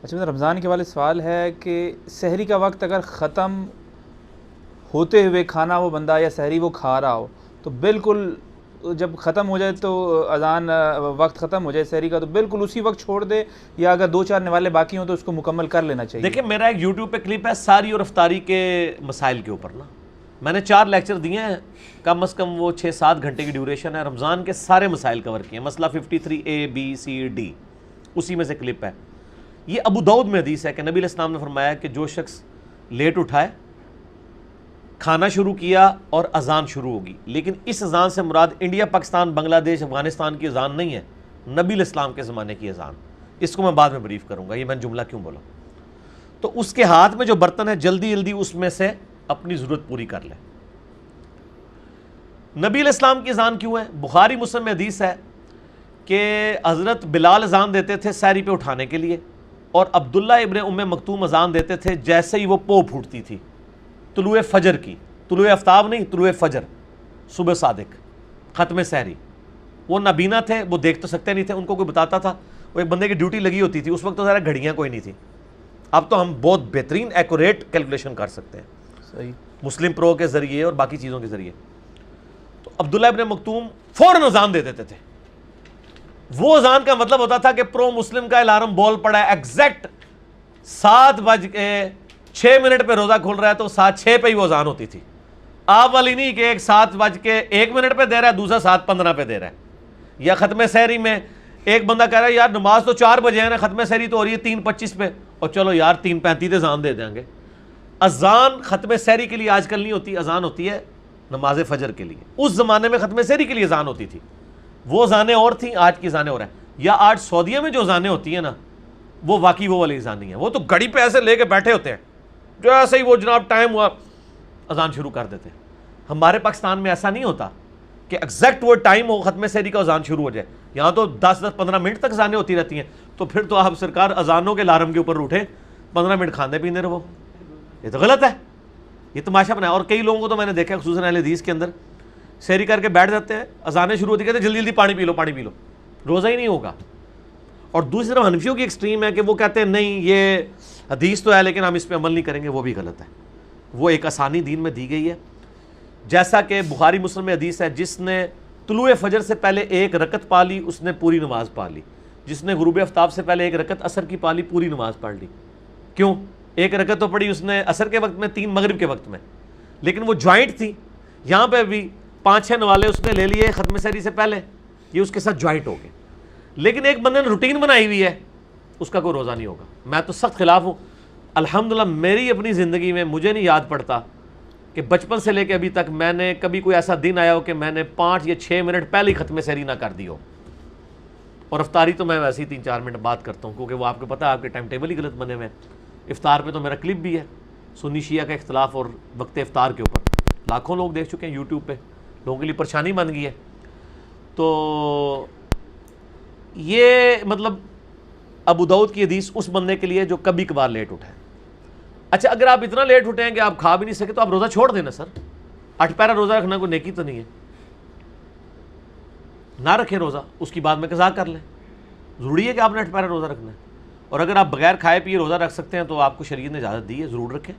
اچھا میرا رمضان کے والے سوال ہے کہ سحری کا وقت اگر ختم ہوتے ہوئے کھانا وہ بندہ یا سحری وہ کھا رہا ہو تو بالکل جب ختم ہو جائے تو اذان وقت ختم ہو جائے سحری کا تو بالکل اسی وقت چھوڑ دے، یا اگر دو چار نوالے باقی ہوں تو اس کو مکمل کر لینا چاہیے؟ دیکھیں میرا ایک یوٹیوب پہ کلپ ہے ساری اور افطاری کے مسائل کے اوپر نا، میں نے 4 لیکچر دیے ہیں، کم از کم وہ 6-7 گھنٹے کی ڈیوریشن ہے، رمضان کے سارے مسائل کور کیے ہیں، مسئلہ 53A B C D اسی میں سے کلپ ہے۔ یہ ابو داؤد میں حدیث ہے کہ نبی علیہ السلام نے فرمایا کہ جو شخص لیٹ اٹھائے، کھانا شروع کیا اور اذان شروع ہوگی، لیکن اس اذان سے مراد انڈیا پاکستان بنگلہ دیش افغانستان کی اذان نہیں ہے، نبی علیہ السلام کے زمانے کی اذان۔ اس کو میں بعد میں بریف کروں گا، یہ میں نے جملہ کیوں بولا۔ تو اس کے ہاتھ میں جو برتن ہے جلدی جلدی اس میں سے اپنی ضرورت پوری کر لے۔ نبی علیہ السلام کی اذان کیوں ہے؟ بخاری مسلم میں حدیث ہے کہ حضرت بلال اذان دیتے تھے سحری پہ اٹھانے کے لیے، اور عبداللہ ابن ام مکتوم اذان دیتے تھے جیسے ہی وہ پو پھوٹتی تھی، طلوع فجر کی، طلوع آفتاب نہیں، طلوع فجر، صبح صادق، ختم سحری۔ وہ نابینا تھے، وہ دیکھ تو سکتے نہیں تھے، ان کو کوئی بتاتا تھا، وہ ایک بندے کی ڈیوٹی لگی ہوتی تھی، اس وقت تو ذرا گھڑیاں کوئی نہیں تھی، اب تو ہم بہت بہترین ایکوریٹ کیلکولیشن کر سکتے ہیں صحیح، مسلم پرو کے ذریعے اور باقی چیزوں کے ذریعے۔ تو عبداللہ ابن مکتوم فوراً اذان دے دیتے تھے، وہ اذان کا مطلب ہوتا تھا کہ پرو مسلم کا الارم بول پڑا ہے، ایگزیکٹ 7:06 پہ روزہ کھل رہا ہے تو 7:06 پہ ہی وہ اذان ہوتی تھی، آپ والی نہیں کہ ایک 7:01 پہ دے رہا ہے، دوسرا 7:15 پہ دے رہا ہے۔ یا ختم سحری میں ایک بندہ کہہ رہا ہے یار نماز تو 4 بجے ہے نا، ختم سحری تو ہو رہی ہے 3:25 پہ، اور چلو یار 3:35 اذان دے دیں گے۔ اذان ختم سحری کے لیے آج کل نہیں ہوتی، اذان ہوتی ہے نماز فجر کے لیے۔ اس زمانے میں ختم سحری کے لیے اذان ہوتی تھی، وہ اذانیں اور تھیں، آج کی اذانیں اور ہیں۔ یا آج سعودیہ میں جو اذانیں ہوتی ہیں نا، وہ واقعی وہ والی اذان نہیں ہے، وہ تو گھڑی پہ ایسے لے کے بیٹھے ہوتے ہیں، جو ایسے ہی وہ جناب ٹائم ہوا اذان شروع کر دیتے ہیں۔ ہمارے پاکستان میں ایسا نہیں ہوتا کہ ایگزیکٹ وہ ٹائم ہو ختم سحری کا اذان شروع ہو جائے، یہاں تو 10-15 منٹ تک اذانیں ہوتی رہتی ہیں، تو پھر تو آپ سرکار اذانوں کے الارم کے اوپر اٹھے 15 منٹ کھانے پینے رہو، یہ تو غلط ہے، یہ تماشا بنایا۔ اور کئی لوگوں کو تو میں نے دیکھا خصوصاً اہل حدیث کے اندر، سحری کر کے بیٹھ جاتے ہیں، اذانیں شروع ہوتی کہتے ہیں جلدی جلدی پانی پی لو پانی پی لو، روزہ ہی نہیں ہوگا۔ اور دوسری طرف حنفیوں کی ایکسٹریم ہے کہ وہ کہتے ہیں نہیں یہ حدیث تو ہے لیکن ہم اس پہ عمل نہیں کریں گے، وہ بھی غلط ہے۔ وہ ایک آسانی دین میں دی گئی ہے، جیسا کہ بخاری مسلم میں حدیث ہے جس نے طلوع فجر سے پہلے 1 رکعت پا لی اس نے پوری نماز پا لی، جس نے غروب آفتاب سے پہلے 1 رکعت عصر کی پا لی پوری نماز پڑھ لی۔ کیوں؟ 1 رکعت تو پڑھی اس نے عصر کے وقت میں، 3 مغرب کے وقت میں، لیکن وہ جوائنٹ تھی، یہاں پہ بھی 5-6 نوالے اس نے لے لیے ختم سحری سے پہلے، یہ اس کے ساتھ جوائنٹ ہو گئے۔ لیکن ایک بندے نے روٹین بنائی ہوئی ہے، اس کا کوئی روزہ نہیں ہوگا۔ میں تو سخت خلاف ہوں، الحمدللہ میری اپنی زندگی میں مجھے نہیں یاد پڑتا کہ بچپن سے لے کے ابھی تک میں نے کبھی کوئی ایسا دن آیا ہو کہ میں نے 5 یا 6 منٹ پہلے ہی ختم سحری نہ کر دی ہو۔ اور افطاری تو میں ویسے ہی 3-4 منٹ بات کرتا ہوں، کیونکہ وہ آپ کو پتہ ہے آپ کے ٹائم ٹیبل ہی غلط بنے ہوئے ہیں۔ افطار پہ تو میرا کلپ بھی ہے، سنی شیعہ کا اختلاف اور وقت افطار کے اوپر، لاکھوں لوگ دیکھ چکے ہیں یوٹیوب پہ، لوگوں کے لیے پریشانی بن گئی ہے۔ تو یہ مطلب ابو داؤد کی حدیث اس بندے کے لیے جو کبھی کبھار لیٹ اٹھے۔ اچھا اگر آپ اتنا لیٹ اٹھیں کہ آپ کھا بھی نہیں سکے تو آپ روزہ چھوڑ دینا سر، 8 پیرا روزہ رکھنا کوئی نیکی تو نہیں ہے، نہ رکھیں روزہ، اس کی بعد میں قضا کر لیں، ضروری ہے کہ آپ نے 8 پیرا روزہ رکھنا ہے۔ اور اگر آپ بغیر کھائے پیے روزہ رکھ سکتے ہیں تو آپ کو شریعت نے اجازت دی ہے، ضرور رکھیں۔